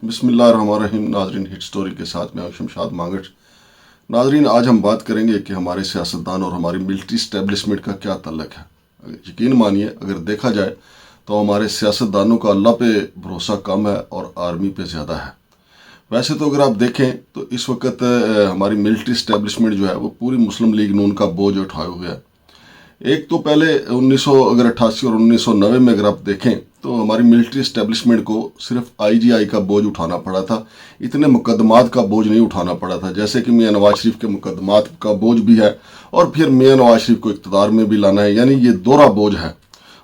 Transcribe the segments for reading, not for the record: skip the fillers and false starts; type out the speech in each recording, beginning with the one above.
بسم اللہ الرحمن الرحیم. ناظرین، ہٹ سٹوری کے ساتھ میں شمشاد مانگٹ. ناظرین، آج ہم بات کریں گے کہ ہمارے سیاستدان اور ہماری ملٹری اسٹیبلشمنٹ کا کیا تعلق ہے. یقین مانیے، اگر دیکھا جائے تو ہمارے سیاستدانوں کا اللہ پہ بھروسہ کم ہے اور آرمی پہ زیادہ ہے. ویسے تو اگر آپ دیکھیں تو اس وقت ہماری ملٹری اسٹیبلشمنٹ جو ہے وہ پوری مسلم لیگ نون کا بوجھ اٹھائے ہوئے ہے. ایک تو پہلے 1988 اور 1990 میں اگر آپ دیکھیں تو ہماری ملٹری اسٹیبلشمنٹ کو صرف آئی جی آئی کا بوجھ اٹھانا پڑا تھا. اتنے مقدمات کا بوجھ نہیں اٹھانا پڑا تھا جیسے کہ میاں نواز شریف کے مقدمات کا بوجھ بھی ہے اور پھر میاں نواز شریف کو اقتدار میں بھی لانا ہے، یعنی یہ دوہرا بوجھ ہے.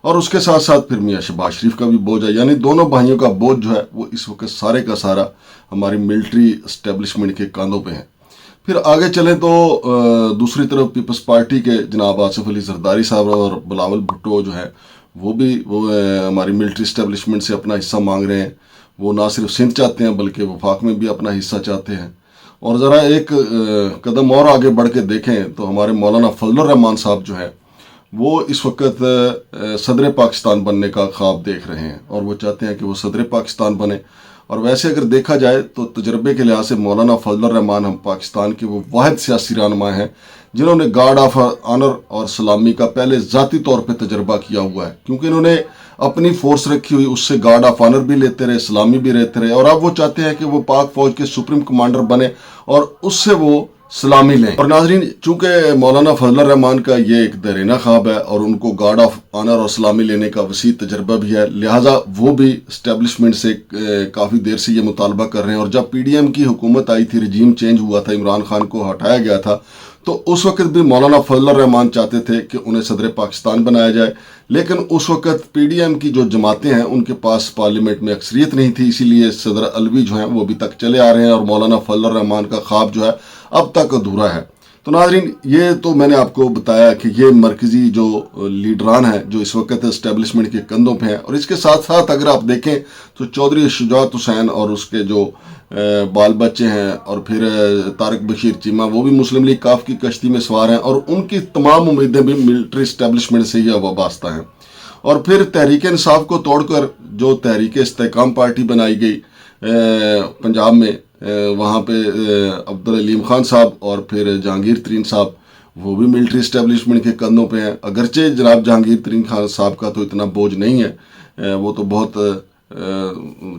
اور اس کے ساتھ ساتھ پھر میاں شہباز شریف کا بھی بوجھ ہے، یعنی دونوں بھائیوں کا بوجھ جو ہے وہ اس وقت سارے کا سارا ہماری ملٹری اسٹیبلشمنٹ کے کاندھوں پہ ہیں. پھر آگے چلیں تو دوسری طرف پیپلز پارٹی کے جناب آصف علی زرداری صاحب اور بلاول بھٹو جو ہے وہ بھی ہماری ملٹری اسٹیبلشمنٹ سے اپنا حصہ مانگ رہے ہیں. وہ نہ صرف سندھ چاہتے ہیں بلکہ وفاق میں بھی اپنا حصہ چاہتے ہیں. اور ذرا ایک قدم اور آگے بڑھ کے دیکھیں تو ہمارے مولانا فضل الرحمان صاحب جو ہے وہ اس وقت صدر پاکستان بننے کا خواب دیکھ رہے ہیں اور وہ چاہتے ہیں کہ وہ صدر پاکستان بنے. اور ویسے اگر دیکھا جائے تو تجربے کے لحاظ سے مولانا فضل الرحمان ہم پاکستان کے وہ واحد سیاسی رہنما ہیں جنہوں نے گارڈ آف آنر اور سلامی کا پہلے ذاتی طور پہ تجربہ کیا ہوا ہے، کیونکہ انہوں نے اپنی فورس رکھی ہوئی، اس سے گارڈ آف آنر بھی لیتے رہے، سلامی بھی رہتے رہے، اور اب وہ چاہتے ہیں کہ وہ پاک فوج کے سپریم کمانڈر بنے اور اس سے وہ سلامی لیں. اور ناظرین، چونکہ مولانا فضل الرحمان کا یہ ایک دیرینہ خواب ہے اور ان کو گارڈ آف آنر اور سلامی لینے کا وسیع تجربہ بھی ہے، لہٰذا وہ بھی اسٹیبلشمنٹ سے کافی دیر سے یہ مطالبہ کر رہے ہیں. اور جب پی ڈی ایم کی حکومت آئی تھی، رجیم چینج ہوا تھا، عمران خان کو ہٹایا گیا تھا، تو اس وقت بھی مولانا فضل الرحمان چاہتے تھے کہ انہیں صدر پاکستان بنایا جائے. لیکن اس وقت پی ڈی ایم کی جو جماعتیں ہیں ان کے پاس پارلیمنٹ میں اکثریت نہیں تھی، اسی لیے صدر علوی جو ہیں وہ ابھی تک چلے آ رہے ہیں اور مولانا فضل الرحمان کا خواب جو ہے اب تک ادھورا ہے. تو ناظرین، یہ تو میں نے آپ کو بتایا کہ یہ مرکزی جو لیڈران ہیں جو اس وقت اسٹیبلشمنٹ کے کندھوں پہ ہیں. اور اس کے ساتھ ساتھ اگر آپ دیکھیں تو چودھری شجاعت حسین اور اس کے جو بال بچے ہیں اور پھر طارق بشیر چیمہ، وہ بھی مسلم لیگ کاف کی کشتی میں سوار ہیں اور ان کی تمام امیدیں بھی ملٹری اسٹیبلشمنٹ سے ہی وابستہ ہیں. اور پھر تحریک انصاف کو توڑ کر جو تحریک استحکام پارٹی بنائی گئی پنجاب میں، وہاں پہ عبدالعلیم خان صاحب اور پھر جہانگیر ترین صاحب، وہ بھی ملٹری اسٹیبلشمنٹ کے کندھوں پہ ہیں. اگرچہ جناب جہانگیر ترین خان صاحب کا تو اتنا بوجھ نہیں ہے، وہ تو بہت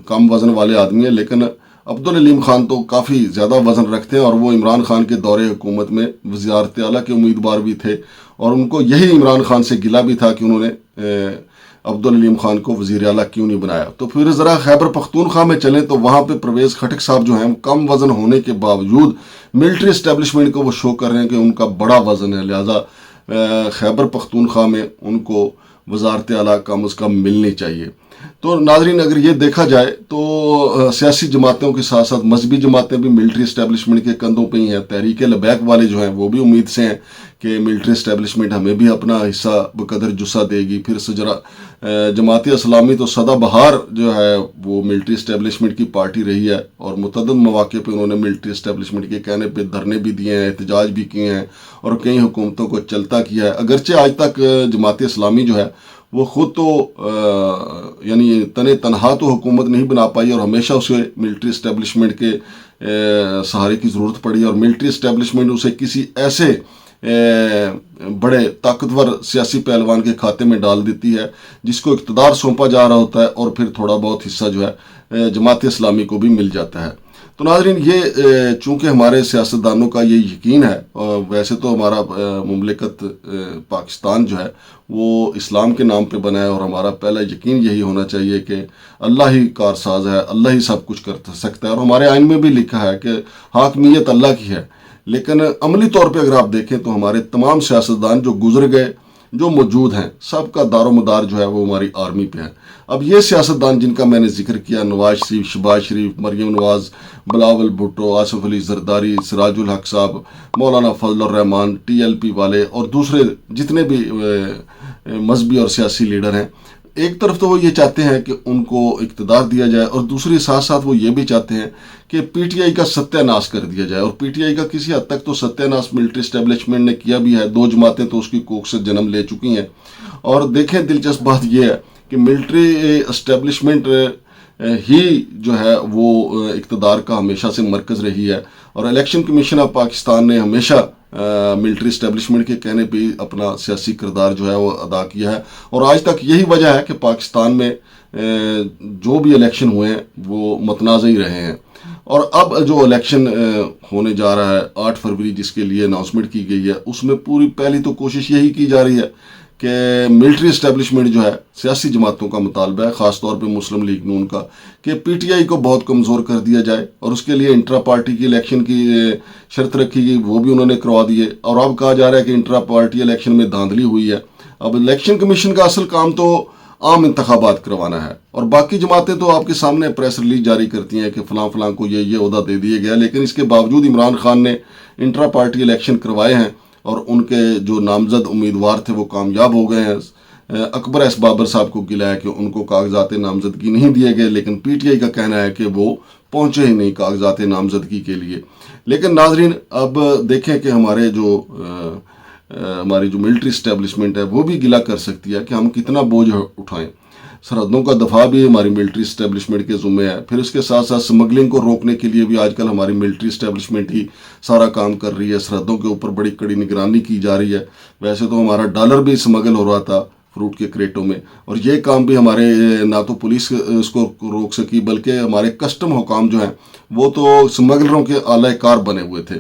کم وزن والے آدمی ہیں، لیکن عبدالعلیم خان تو کافی زیادہ وزن رکھتے ہیں اور وہ عمران خان کے دور حکومت میں وزارت اعلیٰ کے امیدوار بھی تھے. اور ان کو یہی عمران خان سے گلہ بھی تھا کہ انہوں نے عبدالعلیم خان کو وزیر اعلیٰ کیوں نہیں بنایا. تو پھر ذرا خیبر پختونخوا میں چلیں تو وہاں پہ پرویز خٹک صاحب جو ہیں کم وزن ہونے کے باوجود ملٹری اسٹیبلشمنٹ کو وہ شو کر رہے ہیں کہ ان کا بڑا وزن ہے، لہٰذا خیبر پختونخوا میں ان کو وزارت اعلیٰ کم از کم ملنی چاہیے. تو ناظرین، اگر یہ دیکھا جائے تو سیاسی جماعتوں کے ساتھ ساتھ مذہبی جماعتیں بھی ملٹری اسٹیبلشمنٹ کے کندھوں پہ ہی ہیں. تحریک لبیک والے جو ہیں وہ بھی امید سے ہیں کہ ملٹری اسٹیبلشمنٹ ہمیں بھی اپنا حصہ بقدر جسہ دے گی. پھر جماعت اسلامی تو سدا بہار جو ہے وہ ملٹری اسٹیبلشمنٹ کی پارٹی رہی ہے اور متعدد مواقع پہ انہوں نے ملٹری اسٹیبلشمنٹ کے کہنے پہ دھرنے بھی دیے ہیں، احتجاج بھی کیے ہیں اور کئی حکومتوں کو چلتا کیا ہے. اگرچہ آج تک جماعت اسلامی جو ہے وہ خود تو یعنی تنہا تو حکومت نہیں بنا پائی اور ہمیشہ اسے ملٹری اسٹیبلشمنٹ کے سہارے کی ضرورت پڑی، اور ملٹری اسٹیبلشمنٹ اسے کسی ایسے بڑے طاقتور سیاسی پہلوان کے کھاتے میں ڈال دیتی ہے جس کو اقتدار سونپا جا رہا ہوتا ہے اور پھر تھوڑا بہت حصہ جو ہے جماعت اسلامی کو بھی مل جاتا ہے. تو ناظرین، یہ چونکہ ہمارے سیاستدانوں کا یہ یقین ہے، ویسے تو ہمارا مملکت پاکستان جو ہے وہ اسلام کے نام پہ بنا ہے اور ہمارا پہلا یقین یہی ہونا چاہیے کہ اللہ ہی کارساز ہے، اللہ ہی سب کچھ کر سکتا ہے. اور ہمارے آئین میں بھی لکھا ہے کہ حاکمیت اللہ کی ہے. لیکن عملی طور پہ اگر آپ دیکھیں تو ہمارے تمام سیاستدان جو گزر گئے، جو موجود ہیں، سب کا دار و مدار جو ہے وہ ہماری آرمی پہ ہے. اب یہ سیاستدان جن کا میں نے ذکر کیا، نواز شریف، شہباز شریف، مریم نواز، بلاول بھٹو، آصف علی زرداری، سراج الحق صاحب، مولانا فضل الرحمان، ٹی ایل پی والے اور دوسرے جتنے بھی مذہبی اور سیاسی لیڈر ہیں، ایک طرف تو وہ یہ چاہتے ہیں کہ ان کو اقتدار دیا جائے اور دوسری ساتھ ساتھ وہ یہ بھی چاہتے ہیں کہ پی ٹی آئی کا ستیہ ناش کر دیا جائے. اور پی ٹی آئی کا کسی حد تک تو ستیہ ناش ملٹری اسٹیبلشمنٹ نے کیا بھی ہے، 2 جماعتیں تو اس کی کوکھ سے جنم لے چکی ہیں. اور دیکھیں، دلچسپ بات یہ ہے کہ ملٹری اسٹیبلشمنٹ ہی جو ہے وہ اقتدار کا ہمیشہ سے مرکز رہی ہے، اور الیکشن کمیشن آف پاکستان نے ہمیشہ ملٹری اسٹیبلشمنٹ کے کہنے پہ اپنا سیاسی کردار جو ہے وہ ادا کیا ہے، اور آج تک یہی وجہ ہے کہ پاکستان میں جو بھی الیکشن ہوئے ہیں وہ متنازع ہی رہے ہیں۔ اور اب جو الیکشن ہونے جا رہا ہے 8 فروری جس کے لیے اناؤنسمنٹ کی گئی ہے، اس میں پوری پہلی تو کوشش یہی کی جا رہی ہے کہ ملٹری اسٹیبلشمنٹ جو ہے سیاسی جماعتوں کا مطالبہ ہے، خاص طور پہ مسلم لیگ نون کا، کہ پی ٹی آئی کو بہت کمزور کر دیا جائے، اور اس کے لیے انٹرا پارٹی کی الیکشن کی شرط رکھی گئی، وہ بھی انہوں نے کروا دی ہے۔ اور اب کہا جا رہا ہے کہ انٹرا پارٹی الیکشن میں دھاندلی ہوئی ہے۔ اب الیکشن کمیشن کا اصل کام تو عام انتخابات کروانا ہے، اور باقی جماعتیں تو آپ کے سامنے پریس ریلیز جاری کرتی ہیں کہ فلاں فلاں کو یہ عہدہ دے دیے گیا، لیکن اس کے باوجود عمران خان نے انٹرا پارٹی الیکشن کروائے ہیں، اور ان کے جو نامزد امیدوار تھے وہ کامیاب ہو گئے ہیں۔ اکبر ایس بابر صاحب کو گلا ہے کہ ان کو کاغذات نامزدگی نہیں دیے گئے، لیکن پی ٹی آئی کا کہنا ہے کہ وہ پہنچے ہی نہیں کاغذات نامزدگی کے لیے۔ لیکن ناظرین، اب دیکھیں کہ ہماری جو ملٹری اسٹیبلشمنٹ ہے وہ بھی گلہ کر سکتی ہے کہ ہم کتنا بوجھ اٹھائیں۔ سرحدوں کا دفاع بھی ہماری ملٹری اسٹیبلشمنٹ کے ذمہ ہے، پھر اس کے ساتھ ساتھ سمگلنگ کو روکنے کے لیے بھی آج کل ہماری ملٹری اسٹیبلشمنٹ ہی سارا کام کر رہی ہے، سرحدوں کے اوپر بڑی کڑی نگرانی کی جا رہی ہے۔ ویسے تو ہمارا ڈالر بھی سمگل ہو رہا تھا فروٹ کے کریٹوں میں، اور یہ کام بھی ہمارے نہ تو پولیس اس کو روک سکی، بلکہ ہمارے کسٹم حکام جو ہیں وہ تو سمگلروں کے اعلی کار بنے ہوئے تھے۔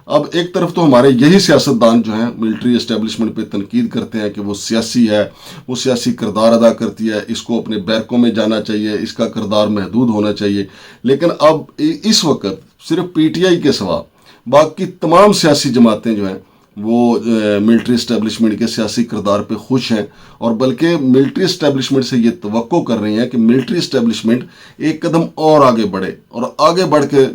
اب ایک طرف تو ہمارے یہی سیاستدان جو ہیں ملٹری اسٹیبلشمنٹ پہ تنقید کرتے ہیں کہ وہ سیاسی ہے، وہ سیاسی کردار ادا کرتی ہے، اس کو اپنے بیرکوں میں جانا چاہیے، اس کا کردار محدود ہونا چاہیے۔ لیکن اب اس وقت صرف پی ٹی آئی کے سوا باقی تمام سیاسی جماعتیں جو ہیں وہ ملٹری اسٹیبلشمنٹ کے سیاسی کردار پہ خوش ہیں، اور بلکہ ملٹری اسٹیبلشمنٹ سے یہ توقع کر رہی ہیں کہ ملٹری اسٹیبلشمنٹ ایک قدم اور آگے بڑھے، اور آگے بڑھ کے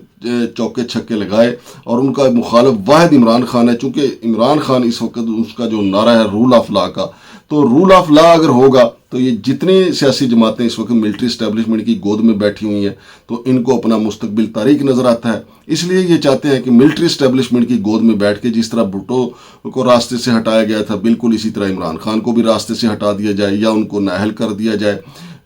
چوکے چھکے لگائے۔ اور ان کا مخالف واحد عمران خان ہے، چونکہ عمران خان اس وقت اس کا جو نعرہ ہے رول آف لا کا، تو رول آف لا اگر ہوگا تو یہ جتنی سیاسی جماعتیں اس وقت ملٹری اسٹیبلشمنٹ کی گود میں بیٹھی ہوئی ہیں تو ان کو اپنا مستقبل تاریک نظر آتا ہے۔ اس لیے یہ چاہتے ہیں کہ ملٹری اسٹیبلشمنٹ کی گود میں بیٹھ کے جس طرح بھٹو کو راستے سے ہٹایا گیا تھا، بالکل اسی طرح عمران خان کو بھی راستے سے ہٹا دیا جائے، یا ان کو نااہل کر دیا جائے،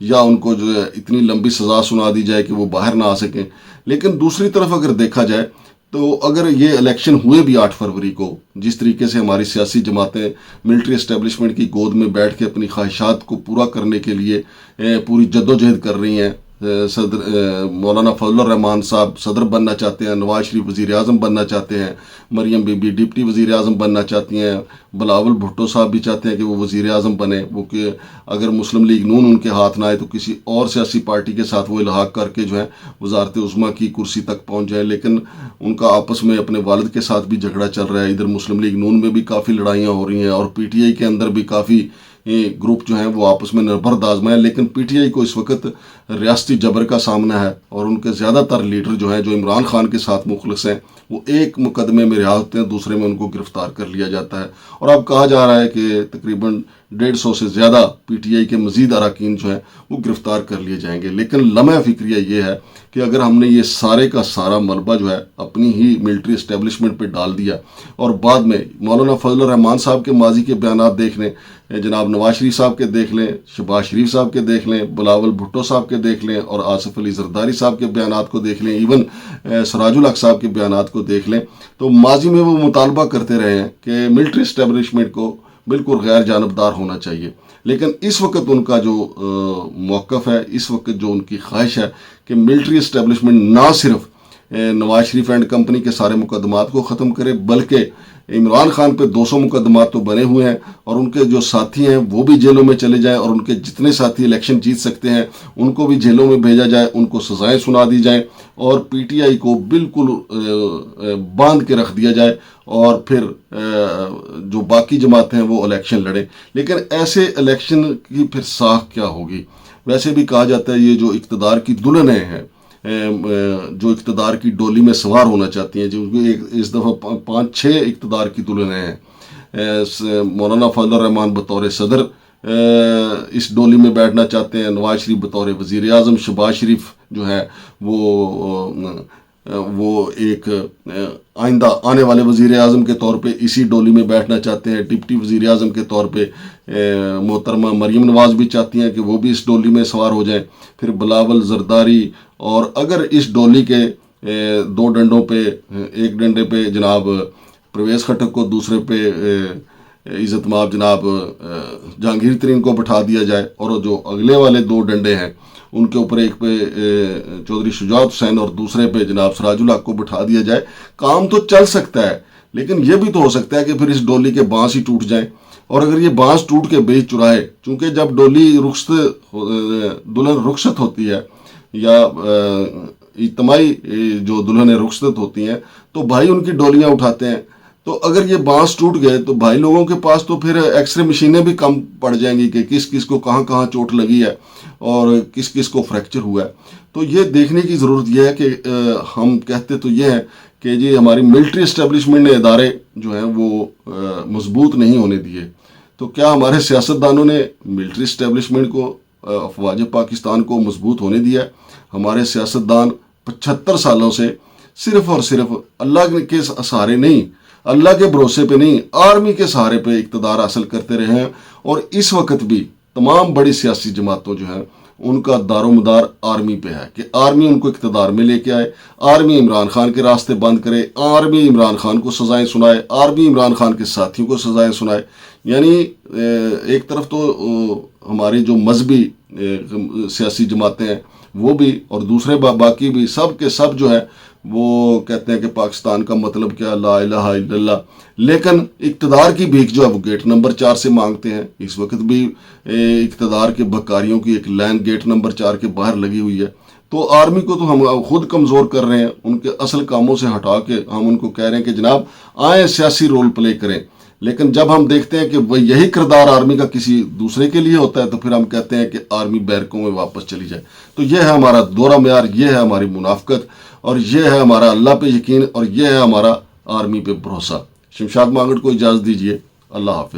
یا ان کو جو اتنی لمبی سزا سنا دی جائے کہ وہ باہر نہ آ سکیں۔ لیکن دوسری طرف اگر دیکھا جائے تو اگر یہ الیکشن ہوئے بھی 8 فروری کو، جس طریقے سے ہماری سیاسی جماعتیں ملٹری اسٹیبلشمنٹ کی گود میں بیٹھ کے اپنی خواہشات کو پورا کرنے کے لیے پوری جدوجہد کر رہی ہیں، مولانا فضل الرحمان صاحب صدر بننا چاہتے ہیں، نواز شریف وزیر اعظم بننا چاہتے ہیں، مریم بی بی ڈپٹی وزیر اعظم بننا چاہتی ہیں، بلاول بھٹو صاحب بھی چاہتے ہیں کہ وہ وزیر اعظم بنے، وہ کہ اگر مسلم لیگ نون ان کے ہاتھ نہ آئے تو کسی اور سیاسی پارٹی کے ساتھ وہ الحاق کر کے جو ہے وزارت عظمیٰ کی کرسی تک پہنچ جائے۔ لیکن ان کا آپس میں اپنے والد کے ساتھ بھی جھگڑا چل رہا ہے، ادھر مسلم لیگ نون میں بھی کافی لڑائیاں ہو رہی ہیں، اور پی ٹی آئی کے اندر بھی کافی گروپ جو ہیں وہ آپس میں نبرد آزما ہے۔ لیکن پی ٹی آئی کو اس وقت ریاستی جبر کا سامنا ہے، اور ان کے زیادہ تر لیڈر جو ہیں جو عمران خان کے ساتھ مخلص ہیں وہ ایک مقدمے میں رہا ہوتے ہیں، دوسرے میں ان کو گرفتار کر لیا جاتا ہے۔ اور اب کہا جا رہا ہے کہ تقریباً 150 سے زیادہ پی ٹی آئی کے مزید اراکین جو ہیں وہ گرفتار کر لیے جائیں گے۔ لیکن لمحہ فکریہ یہ ہے کہ اگر ہم نے یہ سارے کا سارا ملبہ جو ہے اپنی ہی ملٹری اسٹیبلشمنٹ پہ ڈال دیا، اور بعد میں مولانا فضل الرحمان صاحب کے ماضی کے بیانات دیکھ لیں، جناب نواز شریف صاحب کے دیکھ لیں، شہباز شریف صاحب کے دیکھ لیں، بلاول بھٹو صاحب کے دیکھ لیں، اور آصف علی زرداری صاحب کے بیانات کو دیکھ لیں، ایون سراج الحق صاحب کے بیانات کو دیکھ لیں، تو ماضی میں وہ مطالبہ کرتے رہے ہیں کہ ملٹری اسٹیبلشمنٹ کو بالکل غیر جانبدار ہونا چاہیے۔ لیکن اس وقت ان کا جو موقف ہے، اس وقت جو ان کی خواہش ہے کہ ملٹری اسٹیبلشمنٹ نہ صرف نواز شریف اینڈ کمپنی کے سارے مقدمات کو ختم کرے، بلکہ عمران خان پہ 200 مقدمات تو بنے ہوئے ہیں، اور ان کے جو ساتھی ہیں وہ بھی جیلوں میں چلے جائیں، اور ان کے جتنے ساتھی الیکشن جیت سکتے ہیں ان کو بھی جیلوں میں بھیجا جائے، ان کو سزائیں سنا دی جائیں، اور پی ٹی آئی کو بالکل باندھ کے رکھ دیا جائے، اور پھر جو باقی جماعتیں ہیں وہ الیکشن لڑیں۔ لیکن ایسے الیکشن کی پھر ساکھ کیا ہوگی؟ ویسے بھی کہا جاتا ہے یہ جو اقتدار کی دلہنیں ہیں، جو اقتدار کی ڈولی میں سوار ہونا چاہتی ہیں، جو اس دفعہ 5-6 اقتدار کی دلہنیں ہیں۔ مولانا فضل الرحمان بطور صدر اس ڈولی میں بیٹھنا چاہتے ہیں، نواز شریف بطور وزیر اعظم، شہباز شریف جو ہے وہ وہ ایک آئندہ آنے والے وزیر اعظم کے طور پہ اسی ڈولی میں بیٹھنا چاہتے ہیں. ڈپٹی وزیر اعظم کے طور پہ محترمہ مریم نواز بھی چاہتی ہیں کہ وہ بھی اس ڈولی میں سوار ہو جائیں. پھر بلاول زرداری، اور اگر اس ڈولی کے دو ڈنڈوں پہ، ایک ڈنڈے پہ جناب پرویز خٹک کو، دوسرے پہ عزت مآب جناب جہانگیر ترین کو بٹھا دیا جائے، اور جو اگلے والے دو ڈنڈے ہیں ان کے اوپر ایک پہ چودھری شجاعت حسین اور دوسرے پہ جناب سراج الحق کو بٹھا دیا جائے، کام تو چل سکتا ہے. لیکن یہ بھی تو ہو سکتا ہے کہ پھر اس ڈولی کے بانس ہی ٹوٹ جائیں. اور اگر یہ بانس ٹوٹ کے بیچ چراہے، چونکہ جب ڈولی دلہن رخصت ہوتی ہے یا اجتماعی جو دلہنیں رخصت ہوتی ہیں، تو بھائی ان کی ڈولیاں اٹھاتے ہیں. تو اگر یہ بانس ٹوٹ گئے تو بھائی لوگوں کے پاس تو پھر ایکس رے مشینیں بھی کم پڑ جائیں گی کہ کس کس کو کہاں کہاں چوٹ لگی ہے اور کس کس کو فریکچر ہوا ہے. تو یہ دیکھنے کی ضرورت یہ ہے کہ ہم کہتے تو یہ ہیں کہ جی ہماری ملٹری اسٹیبلشمنٹ نے ادارے جو ہیں وہ مضبوط نہیں ہونے دیے. تو کیا ہمارے سیاستدانوں نے ملٹری اسٹیبلشمنٹ کو، افواج پاکستان کو مضبوط ہونے دیا؟ ہمارے سیاستدان 75 سالوں سے صرف اور صرف اللہ کے سہارے نہیں، اللہ کے بھروسے پہ نہیں، آرمی کے سہارے پہ اقتدار حاصل کرتے رہے ہیں. اور اس وقت بھی تمام بڑی سیاسی جماعتوں جو ہیں ان کا دار و مدار آرمی پہ ہے کہ آرمی ان کو اقتدار میں لے کے آئے، آرمی عمران خان کے راستے بند کرے، آرمی عمران خان کو سزائیں سنائے، آرمی عمران خان کے ساتھیوں کو سزائیں سنائے. یعنی ایک طرف تو ہماری جو مذہبی سیاسی جماعتیں ہیں وہ بھی، اور دوسرے باقی بھی، سب کے سب جو ہے وہ کہتے ہیں کہ پاکستان کا مطلب کیا، لا الہ الا اللہ. لیکن اقتدار کی بھیک جو ہے وہ گیٹ نمبر 4 سے مانگتے ہیں. اس وقت بھی اقتدار کے بکاریوں کی ایک لائن گیٹ نمبر 4 کے باہر لگی ہوئی ہے. تو آرمی کو تو ہم خود کمزور کر رہے ہیں، ان کے اصل کاموں سے ہٹا کے ہم ان کو کہہ رہے ہیں کہ جناب آئیں سیاسی رول پلے کریں. لیکن جب ہم دیکھتے ہیں کہ وہ یہی کردار آرمی کا کسی دوسرے کے لیے ہوتا ہے تو پھر ہم کہتے ہیں کہ آرمی بیرکوں میں واپس چلی جائے. تو یہ ہے ہمارا دورہ معیار، یہ ہے ہماری منافقت، اور یہ ہے ہمارا اللہ پہ یقین، اور یہ ہے ہمارا آرمی پہ بھروسہ. شمشاد مانگٹ کو اجازت دیجیے. اللہ حافظ.